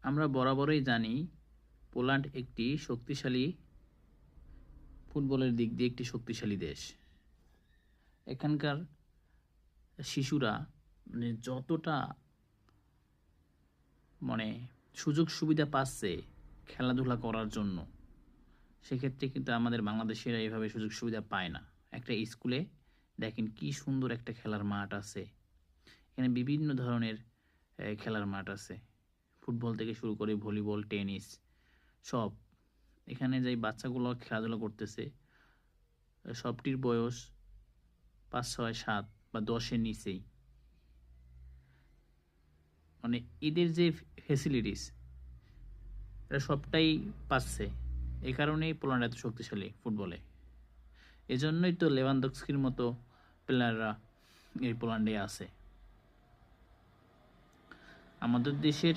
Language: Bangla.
আমরা বরাবরই জানি পোল্যান্ড একটি শক্তিশালী ফুটবলের দিক দিয়ে একটি শক্তিশালী দেশ। এখানকার শিশুরা যতটা সুযোগ সুবিধা পাচ্ছে খেলাধুলা করার জন্য, সেক্ষেত্রে কিন্তু আমাদের বাংলাদেশিরা এভাবে সুযোগ সুবিধা পায় না। একটা স্কুলে দেখেন কি সুন্দর একটা খেলার মাঠ আছে, এখানে বিভিন্ন ধরনের খেলার মাঠ আছে, ফুটবল থেকে শুরু করে ভলিবল, টেনিস সব। এখানে যে বাচ্চাগুলো খেলাধুলা করতেছে সবটির বয়স 5, 6, 7 বা 10-এর নিচেই। এদের যে ফ্যাসিলিটিস এরা সবটাই পাচ্ছে। এই কারণেই পোল্যান্ড এত শক্তিশালী ফুটবলে। এজন্যই তো লেভানডস্কির মতো প্লেয়াররা এই পোল্যান্ডে আছে। আমাদের দেশের